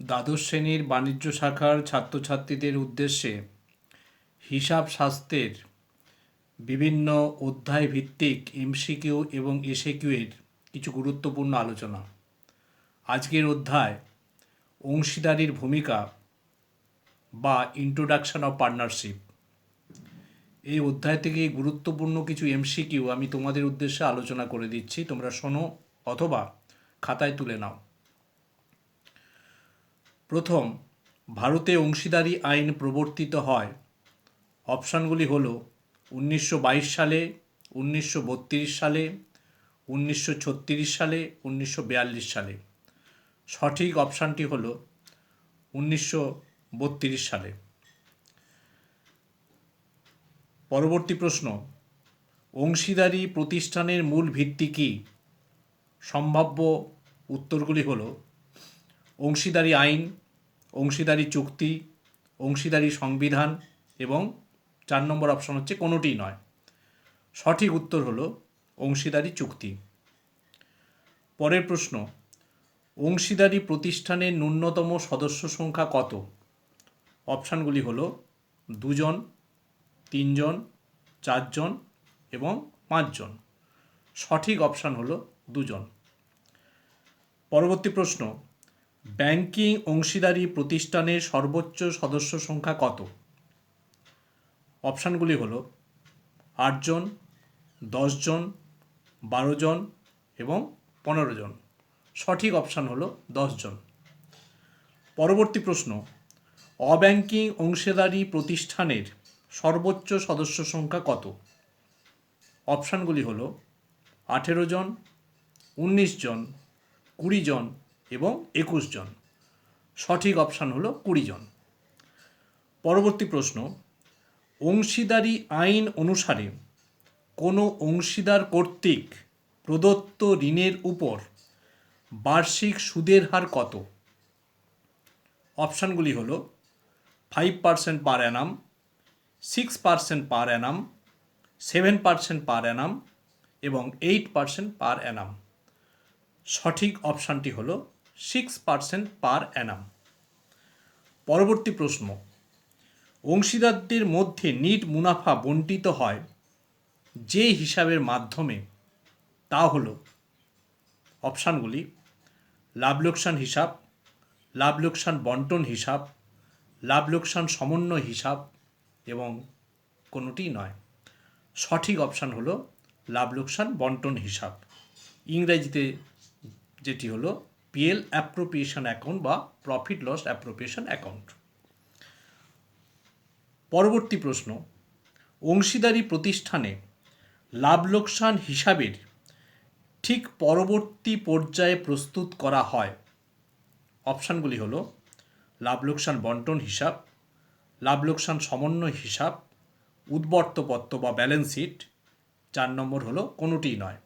দ্বাদশ শ্রেণীর বাণিজ্য শাখার ছাত্রছাত্রীদের উদ্দেশ্যে হিসাব শাস্ত্রের বিভিন্ন অধ্যায় ভিত্তিক এমসিকিউ এবং এসএকিউ এর কিছু গুরুত্বপূর্ণ আলোচনা। আজকের অধ্যায় অংশীদারির ভূমিকা বা ইন্ট্রোডাকশন অফ পার্টনারশিপ। এই অধ্যায় থেকে গুরুত্বপূর্ণ কিছু এমসিকিউ আমি তোমাদের উদ্দেশ্যে আলোচনা করে দিচ্ছি, তোমরা শোনো অথবা খাতায় তুলে নাও। প্রথম, ভারতে অংশীদারি আইন প্রবর্তিত হয়। অপশানগুলি হল 1922 সালে, 1932 সালে, 1936 সালে, 1942 সালে। সঠিক অপশানটি হল 1932 সালে। পরবর্তী প্রশ্ন, অংশীদারি প্রতিষ্ঠানের মূল ভিত্তি কী? সম্ভাব্য উত্তরগুলি হল অংশীদারি আইন, অংশীদারি চুক্তি, অংশীদারি সংবিধান এবং 4 নম্বর অপশন হচ্ছে কোনোটিই নয়। সঠিক উত্তর হলো অংশীদারি চুক্তি। পরের প্রশ্ন, অংশীদারি প্রতিষ্ঠানের ন্যূনতম সদস্য সংখ্যা কত? অপশানগুলি হলো 2 জন, 3 জন, 4 জন এবং 5 জন। সঠিক অপশান হলো 2 জন। পরবর্তী প্রশ্ন, ব্যাংকিং অংশীদারি প্রতিষ্ঠানের সর্বোচ্চ সদস্য সংখ্যা কত? অপশানগুলি হলো 8 জন, 10 জন, 12 জন এবং 15 জন। সঠিক অপশান হলো 10 জন। পরবর্তী প্রশ্ন, অব্যাংকিং অংশীদারি প্রতিষ্ঠানের সর্বোচ্চ সদস্য সংখ্যা কত? অপশানগুলি হলো 18 জন, 19 জন, 20 জন এবং 21 জন। সঠিক অপশান হলো 20 জন। পরবর্তী প্রশ্ন, অংশীদারি আইন অনুসারে কোনো অংশীদার কর্তৃক প্রদত্ত ঋণের উপর বার্ষিক সুদের হার কত? অপশানগুলি হলো 5% পার অ্যানাম, 6% পার অ্যানাম, 7% পার অ্যানাম এবং 8% পার অ্যানাম। সঠিক অপশানটি হলো 6% পার অ্যানাম। পরবর্তী প্রশ্ন, অংশীদারদের মধ্যে নিট মুনাফা বণ্টিত হয় যে হিসাবের মাধ্যমে, তা হলো অপশানগুলি লাভ লোকসান হিসাব, লাভ লোকসান বন্টন হিসাব, লাভ লোকসান সমন্বয় হিসাব এবং কোনোটি নয়। সঠিক অপশান হলো লাভ লোকসান বন্টন হিসাব, ইংরেজিতে যেটি হলো পিএল অ্যাপ্রোপ্রিয়েশন অ্যাকাউন্ট বা প্রফিট লস অ্যাপ্রোপ্রিয়েশন অ্যাকাউন্ট। পরবর্তী প্রশ্ন, অংশীদারি প্রতিষ্ঠানে লাভ লোকসান হিসাবের ঠিক পরবর্তী পর্যায়ে প্রস্তুত করা হয়। অপশানগুলি হলো লাভ লোকসান বন্টন হিসাব, লাভ লোকসান সমন্বয় হিসাব, উদ্বর্তপত্র বা ব্যালেন্স শিট। 4 নম্বর হলো কোনোটিই নয়।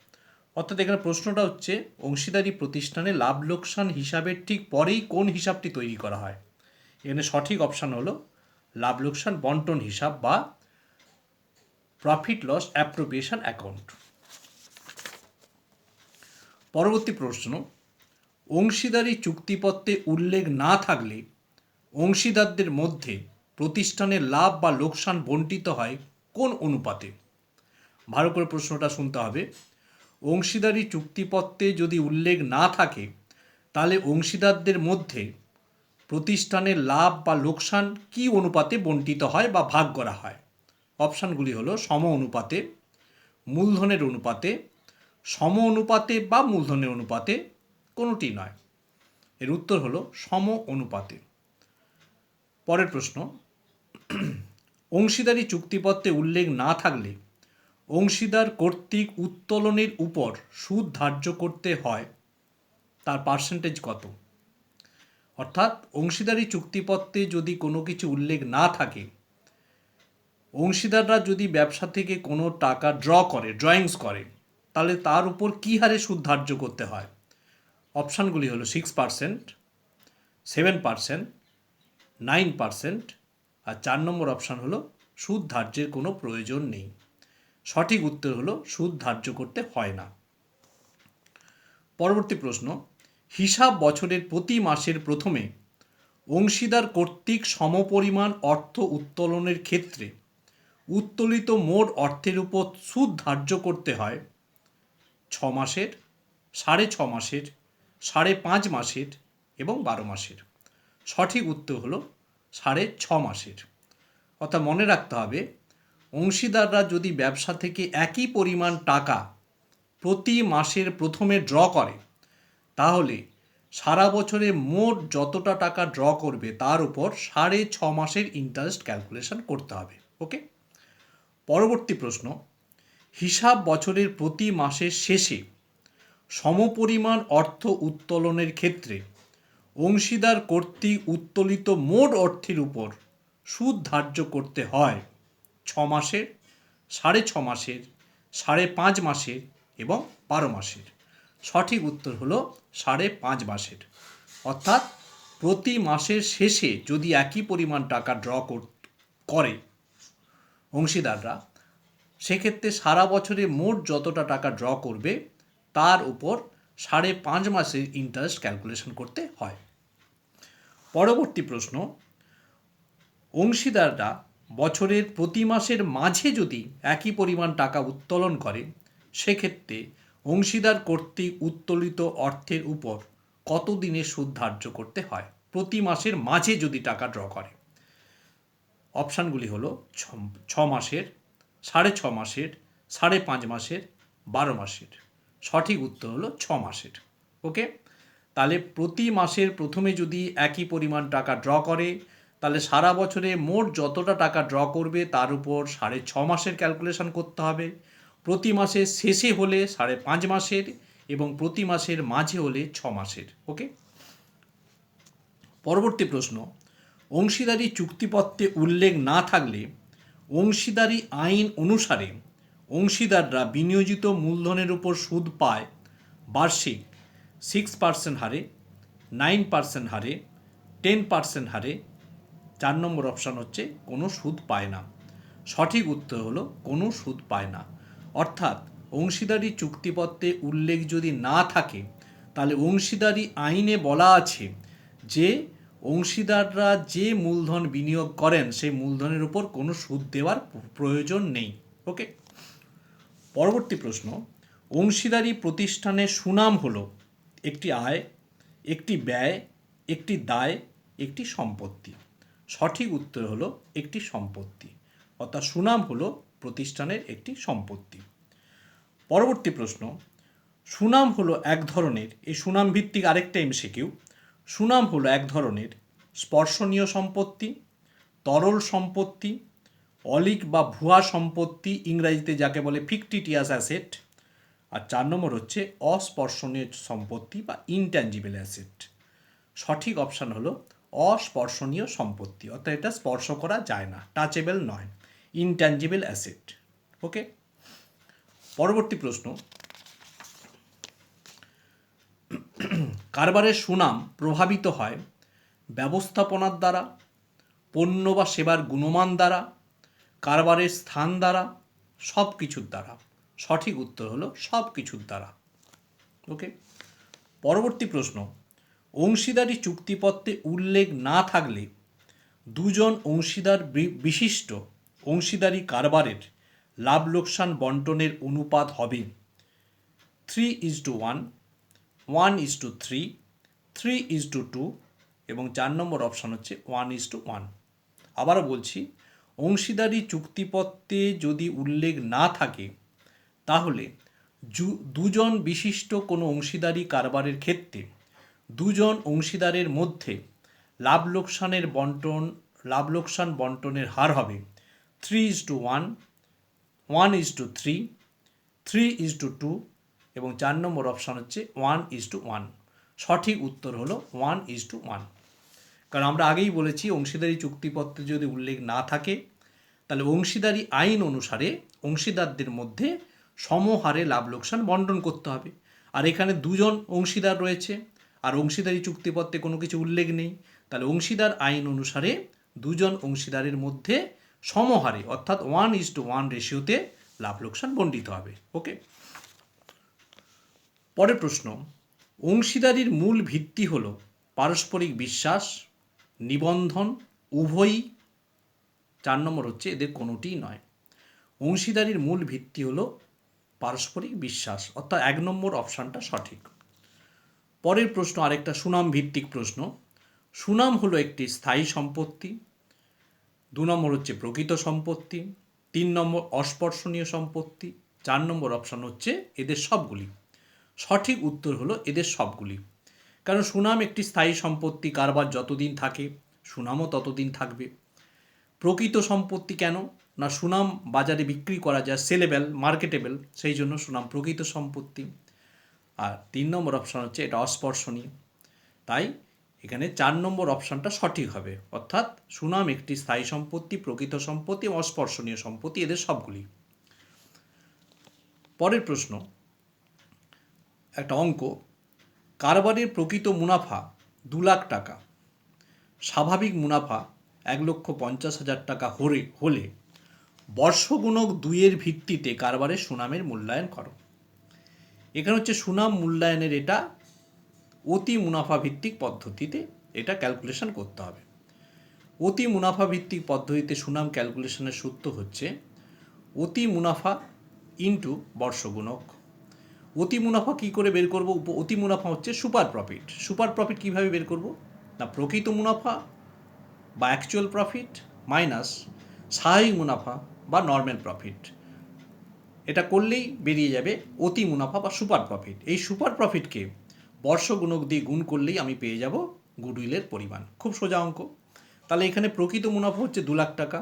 অর্থাৎ এখানে প্রশ্নটা হচ্ছে অংশীদারি প্রতিষ্ঠানে লাভ লোকসান হিসাবের ঠিক পরেই কোন হিসাবটি তৈরি করা হয়। এখানে সঠিক অপশান হলো লাভ লোকসান বন্টন হিসাব বা প্রফিট লস অ্যাপ্রোপ্রিয়েশন অ্যাকাউন্ট। পরবর্তী প্রশ্ন, অংশীদারি চুক্তিপত্রে উল্লেখ না থাকলে অংশীদারদের মধ্যে প্রতিষ্ঠানের লাভ বা লোকসান বণ্টিত হয় কোন অনুপাতে? ভালো করে প্রশ্নটা শুনতে হবে। অংশীদারি চুক্তিপত্রে যদি উল্লেখ না থাকে তাহলে অংশীদারদের মধ্যে প্রতিষ্ঠানের লাভ বা লোকসান কী অনুপাতে বণ্টিত হয় বা ভাগ করা হয়? অপশানগুলি হলো সম অনুপাতে, মূলধনের অনুপাতে, সম অনুপাতে বা মূলধনের অনুপাতে, কোনোটি নয়। এর উত্তর হলো সম অনুপাতে। পরের প্রশ্ন, অংশীদারি চুক্তিপত্রে উল্লেখ না থাকলে অংশীদার কর্তৃক উত্তোলনের উপর সুদ ধার্য করতে হয়, তার পার্সেন্টেজ কত? অর্থাৎ অংশীদারি চুক্তিপত্রে যদি কোনো কিছু উল্লেখ না থাকে, অংশীদাররা যদি ব্যবসা থেকে কোনো টাকা ড্রয়িংস করে তাহলে তার উপর কী হারে সুদ ধার্য করতে হয়? অপশানগুলি হলো 6%, 7%, 9% আর 4 নম্বর অপশান হলো সুদ ধার্যের কোনো প্রয়োজন নেই। সঠিক উত্তর হলো সুদ ধার্য করতে হয় না। পরবর্তী প্রশ্ন, হিসাব বছরের প্রতি মাসের প্রথমে অংশীদার কর্তৃক সমপরিমাণ অর্থ উত্তোলনের ক্ষেত্রে উত্তোলিত মোট অর্থের উপর সুদ ধার্য করতে হয় 6 মাসের, 6.5 মাসের, 5.5 মাসের এবং 12 মাসের। সঠিক উত্তর হলো 6.5 মাসের। অর্থাৎ মনে রাখতে হবে, অংশীদাররা যদি ব্যবসা থেকে একই পরিমাণ টাকা প্রতি মাসের প্রথমে ড্র করে, তাহলে সারা বছরে মোট যতটা টাকা ড্র করবে তার উপর 6.5 মাসের ইন্টারেস্ট ক্যালকুলেশন করতে হবে। ওকে, পরবর্তী প্রশ্ন, হিসাব বছরের প্রতি মাসের শেষে সমপরিমাণ অর্থ উত্তোলনের ক্ষেত্রে অংশীদার কর্তৃক উত্তোলিত মোট অর্থের উপর সুদ ধার্য করতে হয় 6 মাসের, 6.5 মাসের, 5.5 মাসের এবং 12 মাসের। সঠিক উত্তর হলো 5.5 মাসের। অর্থাৎ প্রতি মাসের শেষে যদি একই পরিমাণ টাকা ড্র করে অংশীদাররা, সেক্ষেত্রে সারা বছরে মোট যতটা টাকা ড্র করবে তার উপর 5.5 মাসের ইন্টারেস্ট ক্যালকুলেশন করতে হয়। পরবর্তী প্রশ্ন, অংশীদাররা বছরের প্রতি মাসের মাঝে যদি একই পরিমাণ টাকা উত্তোলন করে, সেক্ষেত্রে অংশীদার কর্তৃক উত্তোলিত অর্থের উপর কত দিনের সুদ ধার্য করতে হয় প্রতি মাসের মাঝে যদি টাকা ড্র করে? অপশানগুলি হলো 6 মাসের, 6.5 মাসের, 5.5 মাসের, 12 মাসের। সঠিক উত্তর হলো 6 মাসের। ওকে, তাহলে প্রতি মাসের প্রথমে যদি একই পরিমাণ টাকা ড্র করে, তাহলে সারা বছরে মোট যতটা টাকা ড্র করবে তার উপর 6.5 মাসের ক্যালকুলেশন করতে হবে। প্রতি মাসের শেষে হলে 5.5 মাসের এবং প্রতি মাসের মাঝে হলে 6 মাসের। ওকে, পরবর্তী প্রশ্ন, অংশীদারি চুক্তিপত্রে উল্লেখ না থাকলে অংশীদারি আইন অনুসারে অংশীদাররা বিনিয়োজিত মূলধনের উপর সুদ পায় বার্ষিক 6% হারে, 9% হারে, 10% হারে। 4 নম্বর অপশান হচ্ছে কোনো সুদ পায় না। সঠিক উত্তর হলো কোনো সুদ পায় না। অর্থাৎ অংশীদারি চুক্তিপত্রে উল্লেখ যদি না থাকে, তাহলে অংশীদারি আইনে বলা আছে যে অংশীদাররা যে মূলধন বিনিয়োগ করেন সেই মূলধনের উপর কোনো সুদ দেওয়ার প্রয়োজন নেই। ওকে, পরবর্তী প্রশ্ন, অংশীদারি প্রতিষ্ঠানের সুনাম হলো একটি আয়, একটি ব্যয়, একটি দায়, একটি সম্পত্তি। সঠিক উত্তর হলো একটি সম্পত্তি। অর্থাৎ সুনাম হলো প্রতিষ্ঠানের একটি সম্পত্তি। পরবর্তী প্রশ্ন, সুনাম হলো এক ধরনের, এই সুনাম ভিত্তিক আরেকটা এমসিকিউ, সুনাম হলো এক ধরনের স্পর্শনীয় সম্পত্তি, তরল সম্পত্তি, অলিক বা ভুয়া সম্পত্তি, ইংরাজিতে যাকে বলে ফিকটিটিয়াস অ্যাসেট। আর 4 নম্বর হচ্ছে অস্পর্শনীয় সম্পত্তি বা ইনট্যাঞ্জিবল অ্যাসেট। সঠিক অপশান হলো অস্পর্শনীয় সম্পত্তি, অর্থাৎ এটা স্পর্শ করা যায় না, টাচেবল নয়, ইনট্যাঞ্জিবল অ্যাসেট। ওকে, পরবর্তী প্রশ্ন, কারবারের সুনাম প্রভাবিত হয় ব্যবস্থাপনার দ্বারা, পণ্য বা সেবার গুণমান দ্বারা, কারবারের স্থান দ্বারা, সব কিছুর দ্বারা। সঠিক উত্তর হলো সব কিছুর দ্বারা। ওকে, পরবর্তী প্রশ্ন, অংশীদারি চুক্তিপত্রে উল্লেখ না থাকলে দুজন অংশীদার বিশিষ্ট অংশীদারি কারবারের লাভ লোকসান বন্টনের অনুপাত হবে 3:1, 1:3, 3:2 এবং 4 নম্বর অপশান হচ্ছে 1:1। আবারও বলছি, অংশীদারি চুক্তিপত্রে যদি উল্লেখ না থাকে, তাহলে দুজন বিশিষ্ট কোনো অংশীদারি কারবারের ক্ষেত্রে দুজন অংশীদারের মধ্যে লাভ লোকসান বন্টনের হার হবে 3:1, 1:3, 3:2 এবং 4 নম্বর অপশান হচ্ছে 1:1। সঠিক উত্তর হলো 1:1। কারণ আমরা আগেই বলেছি, অংশীদারি চুক্তিপত্রে যদি উল্লেখ না থাকে, তাহলে অংশীদারি আইন অনুসারে অংশীদারদের মধ্যে সমহারে লাভ লোকসান বন্টন করতে হবে। আর এখানে দুজন অংশীদার রয়েছে আর অংশীদারি চুক্তিপত্রে কোনো কিছু উল্লেখ নেই, তাহলে অংশীদার আইন অনুসারে দুজন অংশীদারের মধ্যে সমহারে অর্থাৎ 1:1 রেশিওতে লাভ লোকসান বণ্টিত হবে। ওকে, পরের প্রশ্ন, অংশীদারির মূল ভিত্তি হলো পারস্পরিক বিশ্বাস, নিবন্ধন, উভয়ই। 4 নম্বর হচ্ছে এদের কোনোটিই নয়। অংশীদারির মূল ভিত্তি হলো পারস্পরিক বিশ্বাস, অর্থাৎ 1 নম্বর অপশানটা সঠিক। পরের প্রশ্ন আরেকটা সুনাম ভিত্তিক প্রশ্ন। সুনাম হলো একটি স্থায়ী সম্পত্তি। 2 নম্বর হচ্ছে প্রকৃত সম্পত্তি। 3 নম্বর অস্পর্শনীয় সম্পত্তি। 4 নম্বর অপশান হচ্ছে এদের সবগুলি। সঠিক উত্তর হলো এদের সবগুলি। কারণ সুনাম একটি স্থায়ী সম্পত্তি, কারবার যতদিন থাকে সুনামও ততদিন থাকবে। প্রকৃত সম্পত্তি কেন না, সুনাম বাজারে বিক্রি করা যায়, সেলেবেল, মার্কেটেবল, সেই জন্য সুনাম প্রকৃত সম্পত্তি। আর 3 নম্বর অপশান হচ্ছে এটা অস্পর্শনীয়। তাই এখানে 4 নম্বর অপশানটা সঠিক হবে, অর্থাৎ সুনাম একটি স্থায়ী সম্পত্তি, প্রকৃত সম্পত্তি, অস্পর্শনীয় সম্পত্তি, এদের সবগুলি। পরের প্রশ্ন একটা অঙ্ক। কারবারের প্রকৃত মুনাফা 2 লাখ টাকা, স্বাভাবিক মুনাফা 1,50,000 টাকা হলে বর্ষগুণক 2-এর ভিত্তিতে কারবারের সুনামের মূল্যায়ন করো। এখানে হচ্ছে সুনাম মূল্যায়নের এটা অতি মুনাফা ভিত্তিক পদ্ধতিতে এটা ক্যালকুলেশন করতে হবে। অতি মুনাফা ভিত্তিক পদ্ধতিতে সুনাম ক্যালকুলেশনের সূত্র হচ্ছে অতি মুনাফা ইন্টু বর্ষগুণক। অতি মুনাফা কী করে বের করব? অতি মুনাফা হচ্ছে সুপার প্রফিট। সুপার প্রফিট কীভাবে বের করব না, প্রকৃত মুনাফা বা অ্যাকচুয়াল প্রফিট মাইনাস স্বাভাবিক মুনাফা বা নর্মাল প্রফিট। এটা করলেই বেরিয়ে যাবে অতি মুনাফা বা সুপার প্রফিট। এই সুপার প্রফিটকে বর্ষগুণক দিয়ে গুণ করলেই আমি পেয়ে যাব গুডউইলের পরিমাণ। খুব সোজা অঙ্ক। তাহলে এখানে প্রকৃত মুনাফা হচ্ছে 2 লাখ টাকা,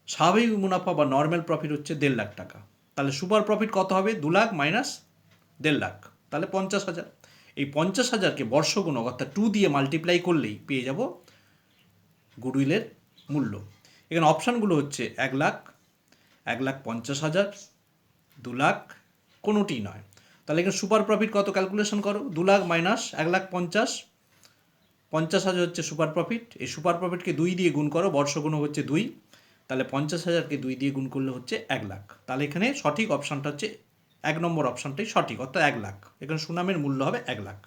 স্বাভাবিক মুনাফা বা নর্মাল প্রফিট হচ্ছে 1.5 লাখ টাকা। তাহলে সুপার প্রফিট কত হবে? 2 লাখ মাইনাস 1.5 লাখ, তাহলে 50,000। এই 50,000কে বর্ষগুণক অর্থাৎ 2 দিয়ে মাল্টিপ্লাই করলেই পেয়ে যাব গুডউইলের মূল্য। এখানে অপশানগুলো হচ্ছে 1 লাখ, 1,50,000, 2 লাখ, কোনোটিই নয়। তাহলে এখানে সুপার প্রফিট কত ক্যালকুলেশন করো? 2 লাখ মাইনাস 1,50,000, 50,000 হচ্ছে সুপার প্রফিট। এই সুপার প্রফিটকে 2 দিয়ে গুণ করো, বর্ষগুণক হচ্ছে 2, তাহলে 50,000কে 2 দিয়ে গুণ করলে হচ্ছে 1 লাখ। তাহলে এখানে সঠিক অপশানটা হচ্ছে 1 নম্বর অপশানটাই সঠিক, অর্থাৎ 1 লাখ। এখানে সুনামের মূল্য হবে 1 লাখ।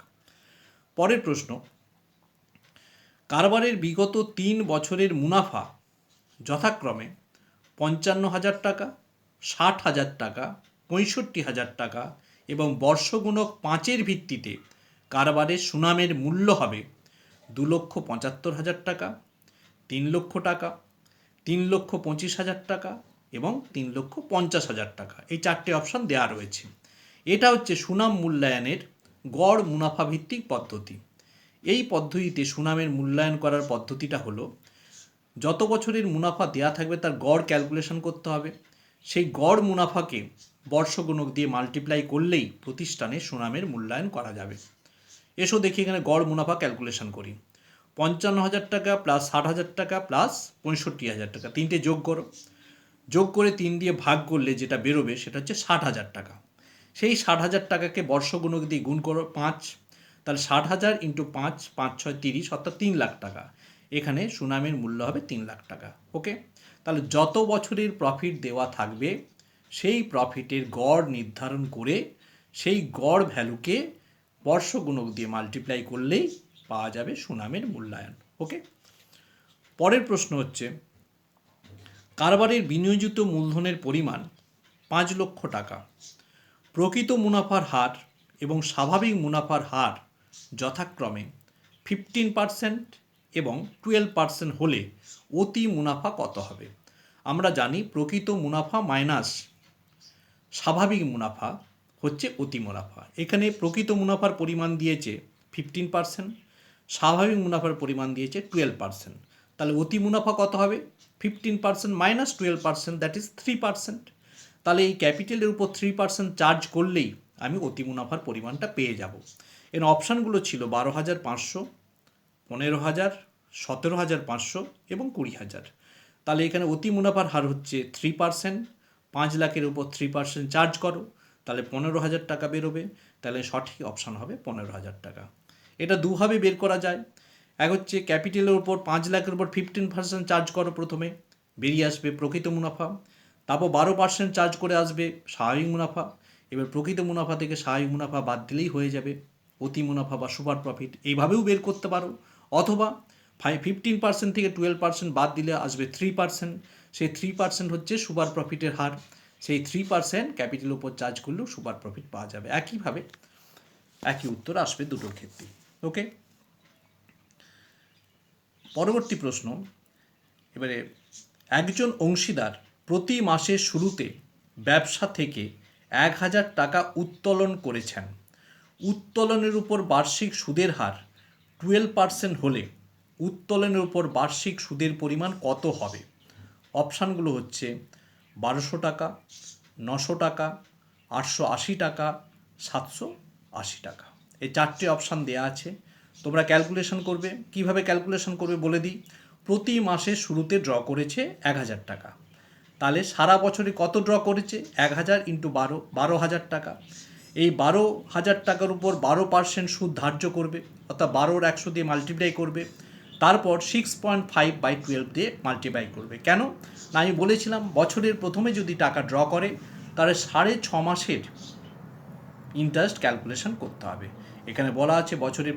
পরের প্রশ্ন, কারবারের বিগত 3 বছরের মুনাফা যথাক্রমে 55,000 টাকা, 60,000 টাকা, 65,000 টাকা এবং বর্ষগুণক 5-এর ভিত্তিতে কারবারের সুনামের মূল্য হবে 2,75,000 টাকা, 3 লক্ষ টাকা, 3,25,000 টাকা এবং 3,50,000 টাকা। এই 4টে অপশান দেওয়া রয়েছে। এটা হচ্ছে সুনাম মূল্যায়নের গড় মুনাফা ভিত্তিক পদ্ধতি। এই পদ্ধতিতে সুনামের মূল্যায়ন করার পদ্ধতিটা হলো যত বছরের মুনাফা দেয়া থাকবে তার গড় ক্যালকুলেশন করতে হবে। সেই গড় মুনাফাকে বর্ষগুণক দিয়ে মাল্টিপ্লাই করলেই প্রতিষ্ঠানে সুনামের মূল্যায়ন করা যাবে। এসো দেখি এখানে গড় মুনাফা ক্যালকুলেশন করি। 55,000 টাকা প্লাস 60,000 টাকা প্লাস 65,000 টাকা, 3টে যোগ করো। যোগ করে 3 দিয়ে ভাগ করলে যেটা বেরোবে সেটা হচ্ছে 60,000 টাকা। সেই 60,000 টাকাকে বর্ষগুণক দিয়ে গুণ করো 5, তাহলে 60,000 ইন্টু 5, 5 6 30, অর্থাৎ 3 লাখ টাকা। এখানে সুনামের মূল্য হবে 3 লাখ টাকা। ওকে, তাহলে যত বছরের প্রফিট দেওয়া থাকবে সেই প্রফিটের গড় নির্ধারণ করে সেই গড় ভ্যালুকে বর্ষগুণক দিয়ে মাল্টিপ্লাই করলেই পাওয়া যাবে সুনামের মূল্যায়ন। ওকে, পরের প্রশ্ন হচ্ছে কারবারের বিনিয়োজিত মূলধনের পরিমাণ 5 লক্ষ টাকা, প্রকৃত মুনাফার হার এবং স্বাভাবিক মুনাফার হার যথাক্রমে 15% এবং 12% হলে অতি মুনাফা কত হবে? আমরা জানি প্রকৃত মুনাফা মাইনাস স্বাভাবিক মুনাফা হচ্ছে অতি মুনাফা। এখানে প্রকৃত মুনাফার পরিমাণ দিয়েছে 15%, স্বাভাবিক মুনাফার পরিমাণ দিয়েছে 12%। তাহলে অতি মুনাফা কত হবে? 15% মাইনাস 12%, দ্যাট ইজ 3%। তাহলে এই ক্যাপিটালের উপর 3% চার্জ করলেই আমি অতি মুনাফার পরিমাণটা পেয়ে যাব। এর অপশানগুলো ছিল 12,500, 15,000, 17,500 এবং 20,000। তাহলে এখানে অতি মুনাফার হার হচ্ছে 3%, 5 লাখের উপর 3% চার্জ করো, তাহলে 15,000 টাকা বেরোবে। তাহলে সঠিক অপশান হবে 15,000 টাকা। এটা দুভাবে বের করা যায়। এক হচ্ছে ক্যাপিটালের উপর 5 লাখের উপর 15% চার্জ করো, প্রথমে বেরিয়ে আসবে প্রকৃত মুনাফা, তারপর 12% চার্জ করে আসবে স্বাভাবিক মুনাফা। এবার প্রকৃত মুনাফা থেকে স্বাভাবিক মুনাফা বাদ দিলেই হয়ে যাবে অতি মুনাফা বা সুপার প্রফিট। এইভাবেও বের করতে পারো, অথবা 15% থেকে 12% বাদ দিলে আসবে 3%। সেই 3% হচ্ছে সুপার প্রফিটের হার। সেই 3% ক্যাপিটালের উপর চার্জ করলেও সুপার প্রফিট পাওয়া যাবে। একইভাবে একই উত্তর আসবে দুটোর ক্ষেত্রে। ওকে, পরবর্তী প্রশ্ন। এবারে একজন অংশীদার প্রতি মাসের শুরুতে ব্যবসা থেকে 1,000 টাকা উত্তোলন করেছেন। উত্তোলনের উপর বার্ষিক সুদের হার 12% হলে উত্তোলনের উপর বার্ষিক সুদের পরিমাণ কত হবে? অপশানগুলো হচ্ছে 1200 টাকা, 900 টাকা, 880 টাকা, 780 টাকা। এই চারটে অপশান দেওয়া আছে, তোমরা ক্যালকুলেশন করবে। কিভাবে ক্যালকুলেশন করবে বলে দিই। প্রতি মাসের শুরুতে ড্র করেছে 1,000 টাকা, তাহলে সারা বছরে কত ড্র করেছে? 1,000 ইন্টু 12, 12,000 টাকা। এই 12,000 টাকার উপর 12% সুদ ধার্য করবে, অর্থাৎ 12,100 দিয়ে মাল্টিপ্লাই করবে, তারপর 6.5/12 দিয়ে মাল্টিপ্লাই করবে। কেন না, আমি বলেছিলাম বছরের প্রথমে যদি টাকা ড্র করে তাহলে 6.5 মাসের ইন্টারেস্ট ক্যালকুলেশন করতে হবে। এখানে বলা আছে বছরের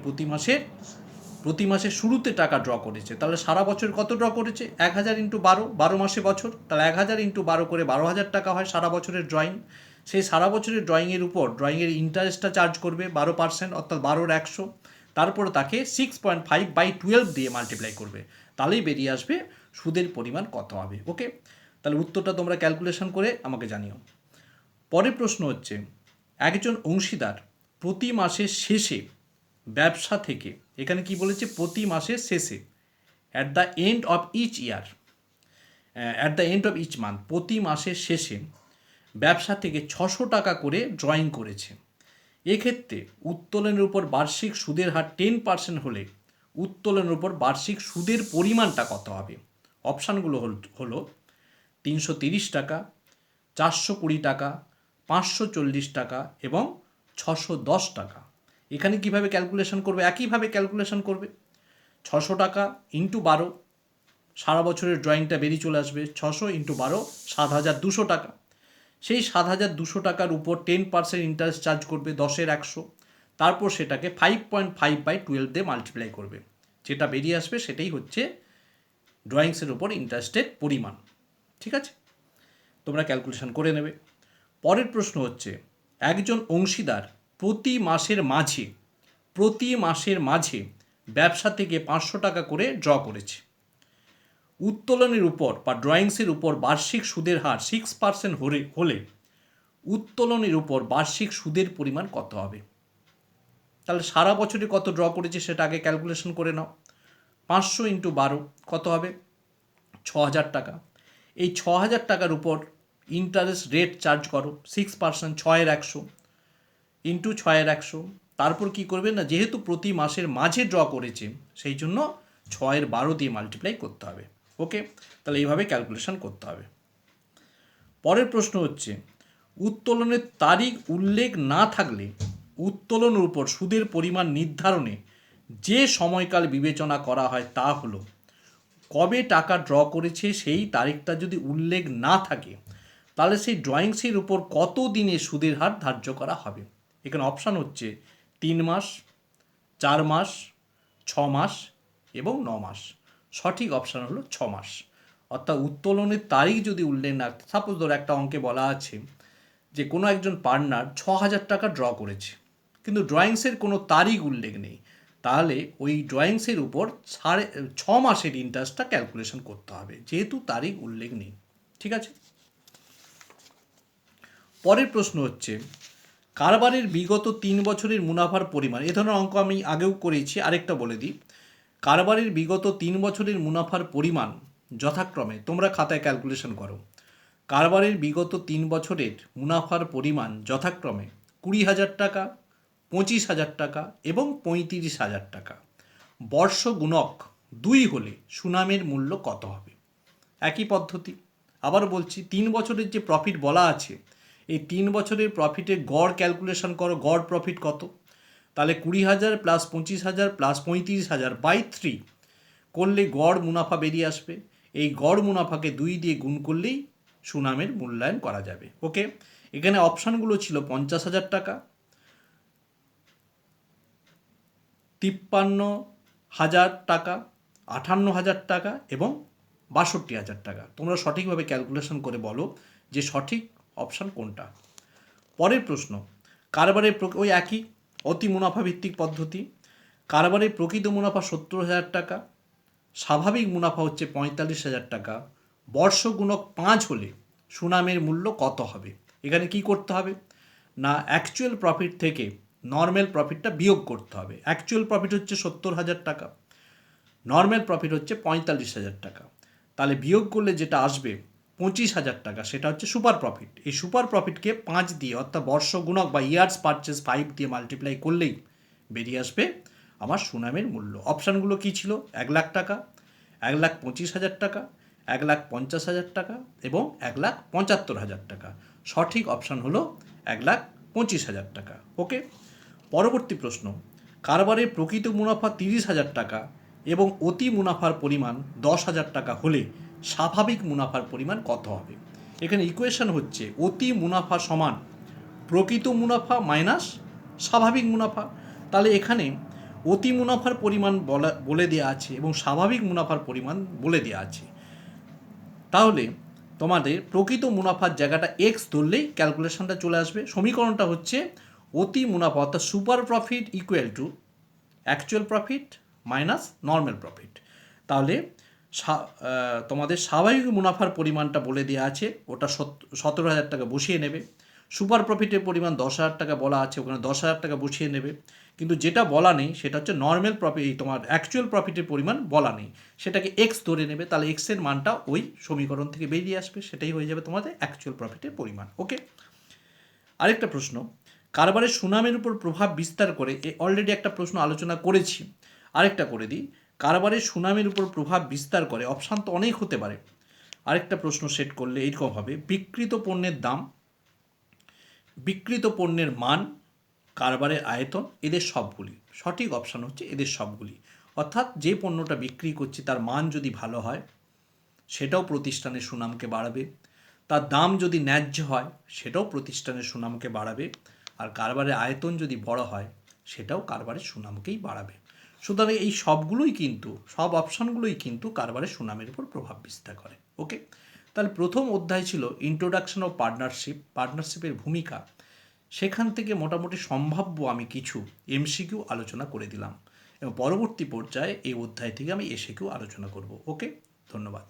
প্রতি মাসের শুরুতে টাকা ড্র করেছে, তাহলে সারা বছর কত ড্র করেছে? 1,000 ইন্টু 12, 12 মাসে বছর, তাহলে 1,000 ইন্টু 12 করে 12,000 টাকা হয় সারা বছরের ড্রয়িং। সেই সারা বছরের ড্রয়িংয়ের উপর ড্রয়িংয়ের ইন্টারেস্টটা চার্জ করবে 12%, অর্থাৎ 12,100। তারপরে তাকে 6.5/12 দিয়ে মাল্টিপ্লাই করবে, তাহলেই বেরিয়ে আসবে সুদের পরিমাণ কত হবে। ওকে, তাহলে উত্তরটা তোমরা ক্যালকুলেশন করে আমাকে জানিও। পরের প্রশ্ন হচ্ছে, একজন অংশীদার প্রতি মাসের শেষে ব্যবসা থেকে, এখানে কি বলেছে? প্রতি মাসের শেষে, at the end of each year, at the end of each month, প্রতি মাসের শেষে ব্যবসা থেকে 600 টাকা করে ড্রয়িং করেছে। এক্ষেত্রে উত্তোলনের উপর বার্ষিক সুদের হার 10% হলে উত্তোলনের উপর বার্ষিক সুদের পরিমাণটা কত হবে? অপশানগুলো হলো 330 টাকা, 420 টাকা, 540 টাকা এবং 610 টাকা। এখানে কিভাবে ক্যালকুলেশন করবে? একইভাবে ক্যালকুলেশন করবে। 600 টাকা ইন্টু 12, সারা বছরের ড্রয়িংটা বেরিয়ে চলে আসবে। 600 ইন্টু 12, 7,200 টাকা। সেই 7,200 টাকার উপর 10% ইন্টারেস্ট চার্জ করবে, 10/100। তারপর সেটাকে 5.5/12 দিয়ে মাল্টিপ্লাই করবে, যেটা বেরিয়ে আসবে সেটাই হচ্ছে ড্রয়িংসের উপর ইন্টারেস্টের পরিমাণ। ঠিক আছে, তোমরা ক্যালকুলেশন করে নেবে। পরের প্রশ্ন হচ্ছে, একজন অংশীদার প্রতি মাসের মাঝে ব্যবসা থেকে 500 টাকা করে ড্র করেছে। উত্তোলনের উপর বা ড্রয়িংসের উপর বার্ষিক সুদের হার 6% হলে উত্তোলনের উপর বার্ষিক সুদের পরিমাণ কত হবে? তাহলে সারা বছরে কত ড্র করেছে সেটা আগে ক্যালকুলেশন করে নাও। 500 ইন্টু 12 কত হবে? 6,000 টাকা। এই 6,000 টাকার উপর ইন্টারেস্ট রেট চার্জ করো 6%, 6/100 ইন্টু 6/100। তারপর কি করবে না, যেহেতু প্রতি মাসের মাঝে ড্র করেছে সেই জন্য 6/12 দিয়ে মাল্টিপ্লাই করতে হবে। ওকে, তাহলে এইভাবে ক্যালকুলেশন করতে হবে। পরের প্রশ্ন হচ্ছে, উত্তোলনের তারিখ উল্লেখ না থাকলে উত্তোলনের উপর সুদের পরিমাণ নির্ধারণে যে সময়কাল বিবেচনা করা হয় তা হলো, কবে টাকা ড্র করেছে সেই তারিখটা যদি উল্লেখ না থাকে তাহলে সেই ড্রয়িংসের উপর কত দিনে সুদের হার ধার্য করা হবে? এখানে অপশান হচ্ছে 3 মাস, 4 মাস, 6 মাস এবং 9 মাস। সঠিক অপশান হলো 6 মাস। অর্থাৎ উত্তোলনের তারিখ যদি উল্লেখ না, সাপোজ ধরো একটা অঙ্কে বলা আছে যে কোনো একজন পার্টনার 6,000 টাকা ড্র করেছে, কিন্তু ড্রয়িংসের কোনো তারিখ উল্লেখ নেই, তাহলে ওই ড্রয়িংসের উপর 6.5 মাসের ইন্টারেস্টটা ক্যালকুলেশন করতে হবে, যেহেতু তারিখ উল্লেখ নেই। ঠিক আছে, পরের প্রশ্ন হচ্ছে, কারবারের বিগত 3 বছরের মুনাফার পরিমাণ। এ ধরনের অঙ্ক আমি আগেও করেছি, আরেকটা বলে দিই। কারবারের বিগত 3 বছরের মুনাফার পরিমাণ যথাক্রমে, তোমরা খাতায় ক্যালকুলেশন করো, কারবারের বিগত 3 বছরের মুনাফার পরিমাণ যথাক্রমে 20,000 টাকা, 25,000 টাকা এবং 35,000 টাকা। বর্ষ গুণক 2 হলে সুনামের মূল্য কত হবে? একই পদ্ধতি, আবার বলছি, 3 বছরের যে প্রফিট বলা আছে, এই 3 বছরের প্রফিটের গড় ক্যালকুলেশন করো, গড় প্রফিট কত? তাহলে 20,000 প্লাস 25,000 প্লাস 35,000/3 করলে গড় মুনাফা বেরিয়ে আসবে। এই গড় মুনাফাকে 2 দিয়ে গুণ করলেই সুনামের মূল্যায়ন করা যাবে। ওকে, এখানে অপশানগুলো ছিল 50,000 টাকা, 53,000 টাকা 58,000 টাকা এবং 62,000 টাকা। তোমরা সঠিকভাবে ক্যালকুলেশন করে বলো যে সঠিক অপশান কোনটা। পরের প্রশ্ন, কারবারের ওই একই অতি মুনাফা ভিত্তিক পদ্ধতি। কারবারের প্রকৃত মুনাফা 70,000 টাকা, স্বাভাবিক মুনাফা হচ্ছে 45,000 টাকা, বর্ষ গুণক 5 হলে সুনামের মূল্য কত হবে? এখানে কি করতে হবে না, অ্যাকচুয়াল প্রফিট থেকে নর্মাল প্রফিটটা বিয়োগ করতে হবে। অ্যাকচুয়াল প্রফিট হচ্ছে 70,000 টাকা, নর্মাল প্রফিট হচ্ছে 45,000 টাকা। তাহলে বিয়োগ করলে যেটা আসবে 25,000 টাকা, সেটা হচ্ছে সুপার প্রফিট। এই সুপার প্রফিটকে 5 দিয়ে অর্থাৎ বর্ষ গুণক বা ইয়ার্স পারচেস 5 দিয়ে মাল্টিপ্লাই করলেই বেরিয়ে আসবে আমার সুনামের মূল্য। অপশানগুলো কী ছিল? 1,00,000 টাকা, 1,25,000 টাকা, 1,50,000 টাকা এবং 1,75,000 টাকা। সঠিক অপশান হলো 1,25,000 টাকা। ওকে, পরবর্তী প্রশ্ন, কারবারের প্রকৃত মুনাফা 30,000 টাকা এবং অতি মুনাফার পরিমাণ 10,000 টাকা হলে স্বাভাবিক মুনাফার পরিমাণ কত হবে? এখানে ইকুয়েশন হচ্ছে অতি মুনাফা সমান প্রকৃত মুনাফা মাইনাস স্বাভাবিক মুনাফা। তাহলে এখানে অতি মুনাফার পরিমাণ বলে দেওয়া আছে এবং স্বাভাবিক মুনাফার পরিমাণ বলে দেওয়া আছে। তাহলে তোমাদের প্রকৃত মুনাফার জায়গাটা এক্স ধরলেই ক্যালকুলেশনটা চলে আসবে। সমীকরণটা হচ্ছে অতি মুনাফা অর্থাৎ super profit equal to actual profit minus normal profit. তাহলে তোমাদের স্বাভাবিক মুনাফার পরিমাণটা বলে দেওয়া আছে, ওটা 17,000 টাকা বসিয়ে নেবে। সুপার প্রফিটের পরিমাণ 10,000 টাকা বলা আছে, ওখানে 10,000 টাকা বসিয়ে নেবে। কিন্তু যেটা বলা নেই সেটা হচ্ছে নর্মাল প্রফিট, তোমার অ্যাকচুয়াল প্রফিটের পরিমাণ বলা নেই, সেটাকে এক্স ধরে নেবে। তাহলে এক্সের মানটা ওই সমীকরণ থেকে বেরিয়ে আসবে, সেটাই হয়ে যাবে তোমাদের অ্যাকচুয়াল প্রফিটের পরিমাণ। ওকে, আরেকটা প্রশ্ন, কারবারের সুনামের উপর প্রভাব বিস্তার করে, অলরেডি একটা প্রশ্ন আলোচনা করেছি, আরেকটা করে দিই। কারবারের সুনামের উপর প্রভাব বিস্তার করে, অপশান তো অনেক হতে পারে। আরেকটা প্রশ্ন সেট করলে এইরকম হবে, বিক্রিত পণ্যের দাম, বিক্রিত পণ্যের মান, কারবারের আয়তন, এদের সবগুলি। সঠিক অপশান হচ্ছে এদের সবগুলি। অর্থাৎ যে পণ্যটা বিক্রি করছি তার মান যদি ভালো হয় সেটাও প্রতিষ্ঠানের সুনামকে বাড়াবে, তার দাম যদি ন্যায্য হয় সেটাও প্রতিষ্ঠানের সুনামকে বাড়াবে, আর কারবারের আয়তন যদি বড় হয় সেটাও কারবারের সুনামকেই বাড়াবে। সুতরাং এই সবগুলোই কিন্তু, সব অপশানগুলোই কিন্তু কারবারের সুনামের উপর প্রভাব বিস্তার করে। ওকে, তাহলে প্রথম অধ্যায় ছিল ইন্ট্রোডাকশন অফ পার্টনারশিপ, পার্টনারশিপের ভূমিকা। সেখান থেকে মোটামুটি সম্ভাব্য আমি কিছু এমসিকিউ আলোচনা করে দিলাম এবং পরবর্তী পর্যায়ে এই অধ্যায় থেকে আমি এসিকিউ আলোচনা করব। ওকে, ধন্যবাদ।